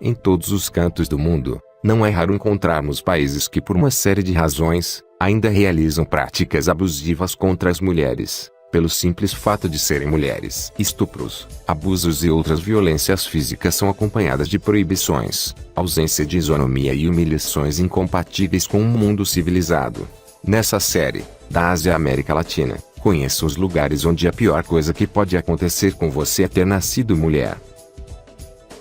Em todos os cantos do mundo, não é raro encontrarmos países que, por uma série de razões, ainda realizam práticas abusivas contra as mulheres, pelo simples fato de serem mulheres. Estupros, abusos e outras violências físicas são acompanhadas de proibições, ausência de isonomia e humilhações incompatíveis com um mundo civilizado. Nessa série, da Ásia à América Latina, conheça os lugares onde a pior coisa que pode acontecer com você é ter nascido mulher.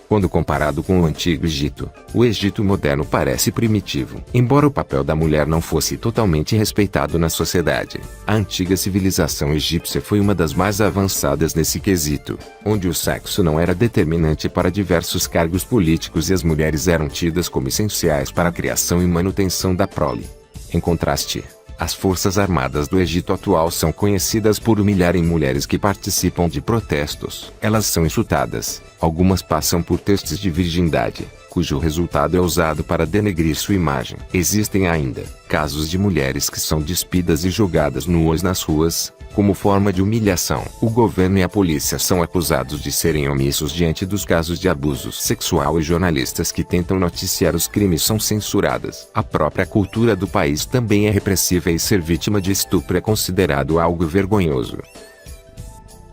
Quando comparado com o Antigo Egito, o Egito moderno parece primitivo. Embora o papel da mulher não fosse totalmente respeitado na sociedade, a antiga civilização egípcia foi uma das mais avançadas nesse quesito, onde o sexo não era determinante para diversos cargos políticos e as mulheres eram tidas como essenciais para a criação e manutenção da prole. Em contraste, as forças armadas do Egito atual são conhecidas por humilharem mulheres que participam de protestos. Elas são insultadas, algumas passam por testes de virgindade, cujo resultado é usado para denegrir sua imagem. Existem ainda casos de mulheres que são despidas e jogadas nuas nas ruas, como forma de humilhação. O governo e a polícia são acusados de serem omissos diante dos casos de abuso sexual e jornalistas que tentam noticiar os crimes são censuradas. A própria cultura do país também é repressiva e ser vítima de estupro é considerado algo vergonhoso.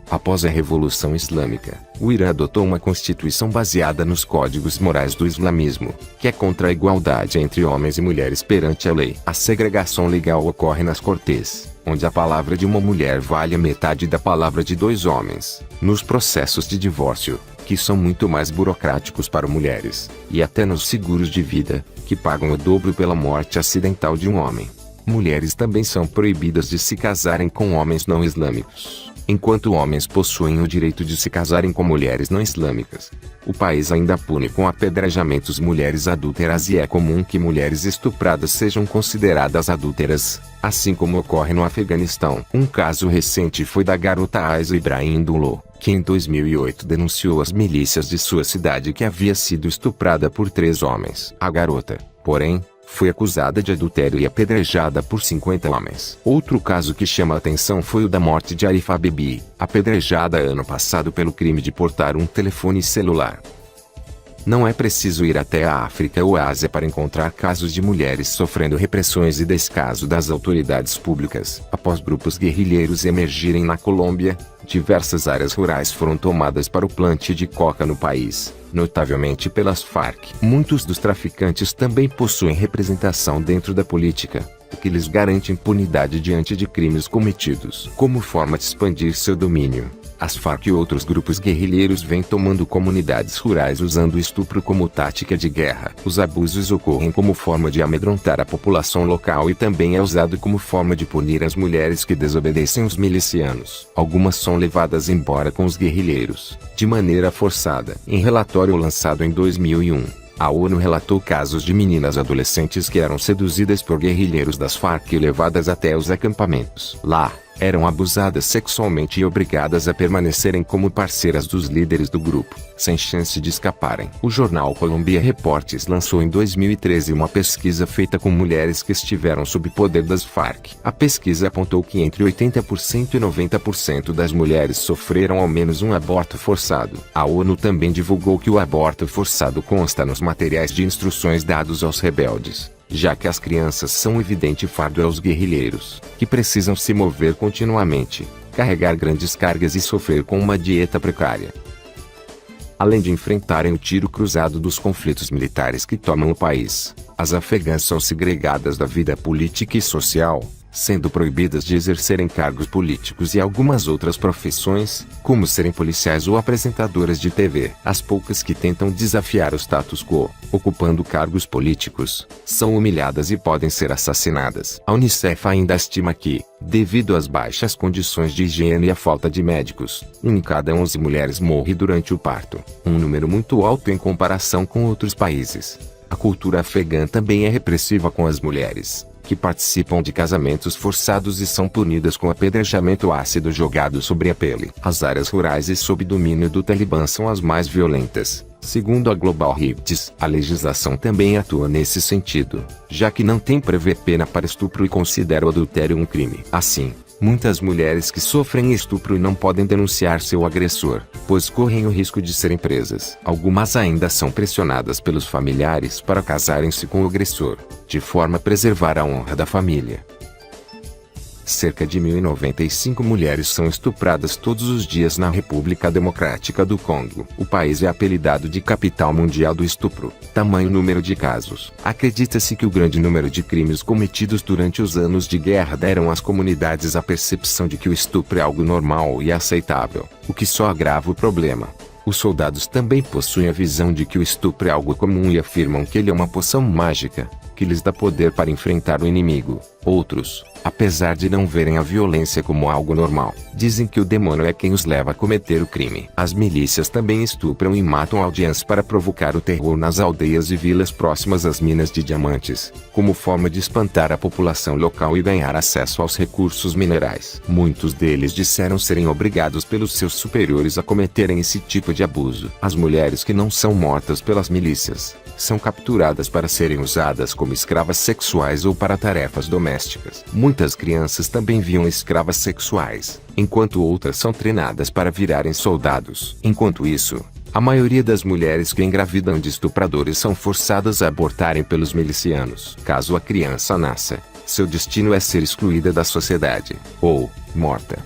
Após a Revolução Islâmica, o Irã adotou uma constituição baseada nos códigos morais do islamismo, que é contra a igualdade entre homens e mulheres perante a lei. A segregação legal ocorre nas cortes, onde a palavra de uma mulher vale a metade da palavra de dois homens. Nos processos de divórcio, que são muito mais burocráticos para mulheres, e até nos seguros de vida, que pagam o dobro pela morte acidental de um homem. Mulheres também são proibidas de se casarem com homens não islâmicos, enquanto homens possuem o direito de se casarem com mulheres não islâmicas. O país ainda pune com apedrejamentos mulheres adúlteras e é comum que mulheres estupradas sejam consideradas adúlteras, assim como ocorre no Afeganistão. Um caso recente foi da garota Aisha Ibrahim Dullo, que em 2008 denunciou às milícias de sua cidade que havia sido estuprada por 3 homens. A garota, porém, foi acusada de adultério e apedrejada por 50 homens. Outro caso que chama a atenção foi o da morte de Arifa Bibi, apedrejada ano passado pelo crime de portar um telefone celular. Não é preciso ir até a África ou a Ásia para encontrar casos de mulheres sofrendo repressões e descaso das autoridades públicas. Após grupos guerrilheiros emergirem na Colômbia, diversas áreas rurais foram tomadas para o plantio de coca no país, notavelmente pelas Farc. Muitos dos traficantes também possuem representação dentro da política, o que lhes garante impunidade diante de crimes cometidos. Como forma de expandir seu domínio, as Farc e outros grupos guerrilheiros vêm tomando comunidades rurais usando o estupro como tática de guerra. Os abusos ocorrem como forma de amedrontar a população local e também é usado como forma de punir as mulheres que desobedecem os milicianos. Algumas são levadas embora com os guerrilheiros, de maneira forçada. Em relatório lançado em 2001, a ONU relatou casos de meninas adolescentes que eram seduzidas por guerrilheiros das Farc e levadas até os acampamentos. Lá, eram abusadas sexualmente e obrigadas a permanecerem como parceiras dos líderes do grupo, sem chance de escaparem. O jornal Columbia Reports lançou em 2013 uma pesquisa feita com mulheres que estiveram sob poder das Farc. A pesquisa apontou que entre 80% e 90% das mulheres sofreram ao menos um aborto forçado. A ONU também divulgou que o aborto forçado consta nos materiais de instruções dados aos rebeldes, já que as crianças são um evidente fardo aos guerrilheiros, que precisam se mover continuamente, carregar grandes cargas e sofrer com uma dieta precária. Além de enfrentarem o tiro cruzado dos conflitos militares que tomam o país, as afegãs são segregadas da vida política e social, sendo proibidas de exercerem cargos políticos e algumas outras profissões, como serem policiais ou apresentadoras de TV. As poucas que tentam desafiar o status quo, ocupando cargos políticos, são humilhadas e podem ser assassinadas. A Unicef ainda estima que, devido às baixas condições de higiene e à falta de médicos, 1 em cada 11 mulheres morre durante o parto, um número muito alto em comparação com outros países. A cultura afegã também é repressiva com as mulheres, que participam de casamentos forçados e são punidas com apedrejamento ácido jogado sobre a pele. As áreas rurais e sob domínio do Talibã são as mais violentas. Segundo a Global Rights, a legislação também atua nesse sentido, já que não tem prevê pena para estupro e considera o adultério um crime. Assim, Muitas mulheres que sofrem estupro não podem denunciar seu agressor, pois correm o risco de serem presas. Algumas ainda são pressionadas pelos familiares para casarem-se com o agressor, de forma a preservar a honra da família. Cerca de 1.095 mulheres são estupradas todos os dias na República Democrática do Congo. O país é apelidado de capital mundial do estupro. Tamanho número de casos. Acredita-se que o grande número de crimes cometidos durante os anos de guerra deram às comunidades a percepção de que o estupro é algo normal e aceitável, o que só agrava o problema. Os soldados também possuem a visão de que o estupro é algo comum e afirmam que ele é uma poção mágica, que lhes dá poder para enfrentar o inimigo. Outros, apesar de não verem a violência como algo normal, dizem que o demônio é quem os leva a cometer o crime. As milícias também estupram e matam aldeãs para provocar o terror nas aldeias e vilas próximas às minas de diamantes, como forma de espantar a população local e ganhar acesso aos recursos minerais. Muitos deles disseram serem obrigados pelos seus superiores a cometerem esse tipo de abuso. As mulheres que não são mortas pelas milícias são capturadas para serem usadas como escravas sexuais ou para tarefas domésticas. Muitas crianças também viram escravas sexuais, enquanto outras são treinadas para virarem soldados. Enquanto isso, a maioria das mulheres que engravidam de estupradores são forçadas a abortarem pelos milicianos. Caso a criança nasça, seu destino é ser excluída da sociedade, ou morta.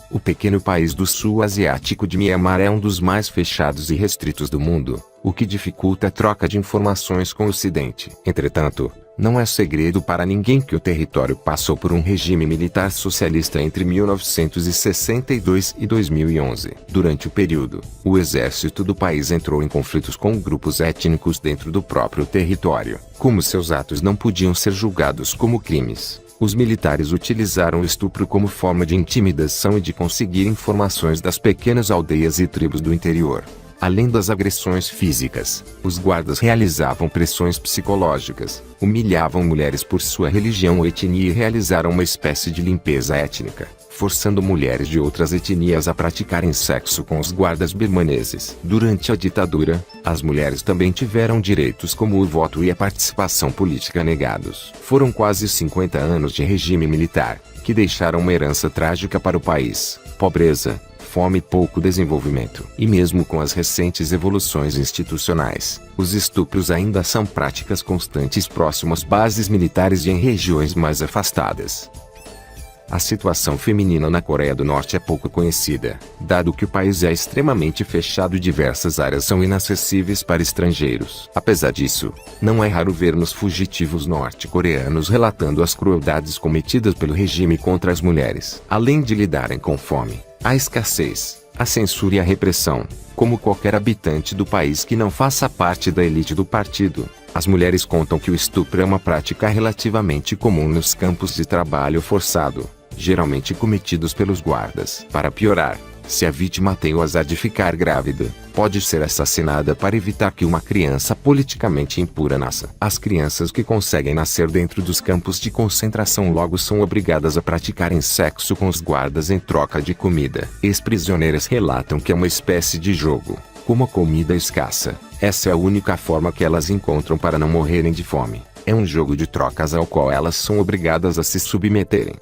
O pequeno país do sul asiático de Mianmar é um dos mais fechados e restritos do mundo, o que dificulta a troca de informações com o Ocidente. Entretanto, não é segredo para ninguém que o território passou por um regime militar socialista entre 1962 e 2011. Durante o período, o exército do país entrou em conflitos com grupos étnicos dentro do próprio território. Como seus atos não podiam ser julgados como crimes, os militares utilizaram o estupro como forma de intimidação e de conseguir informações das pequenas aldeias e tribos do interior. Além das agressões físicas, os guardas realizavam pressões psicológicas, humilhavam mulheres por sua religião ou etnia e realizaram uma espécie de limpeza étnica, forçando mulheres de outras etnias a praticarem sexo com os guardas birmaneses. Durante a ditadura, as mulheres também tiveram direitos como o voto e a participação política negados. Foram quase 50 anos de regime militar, que deixaram uma herança trágica para o país: pobreza, fome e pouco desenvolvimento. E mesmo com as recentes evoluções institucionais, os estupros ainda são práticas constantes próximo às bases militares e em regiões mais afastadas. A situação feminina na Coreia do Norte é pouco conhecida, dado que o país é extremamente fechado e diversas áreas são inacessíveis para estrangeiros. Apesar disso, não é raro vermos fugitivos norte-coreanos relatando as crueldades cometidas pelo regime contra as mulheres. Além de lidarem com fome, a escassez, a censura e a repressão, como qualquer habitante do país que não faça parte da elite do partido, as mulheres contam que o estupro é uma prática relativamente comum nos campos de trabalho forçado, geralmente cometidos pelos guardas. Para piorar, se a vítima tem o azar de ficar grávida, pode ser assassinada para evitar que uma criança politicamente impura nasça. As crianças que conseguem nascer dentro dos campos de concentração logo são obrigadas a praticarem sexo com os guardas em troca de comida. Ex-prisioneiras relatam que é uma espécie de jogo. Como a comida é escassa, essa é a única forma que elas encontram para não morrerem de fome. É um jogo de trocas ao qual elas são obrigadas a se submeterem.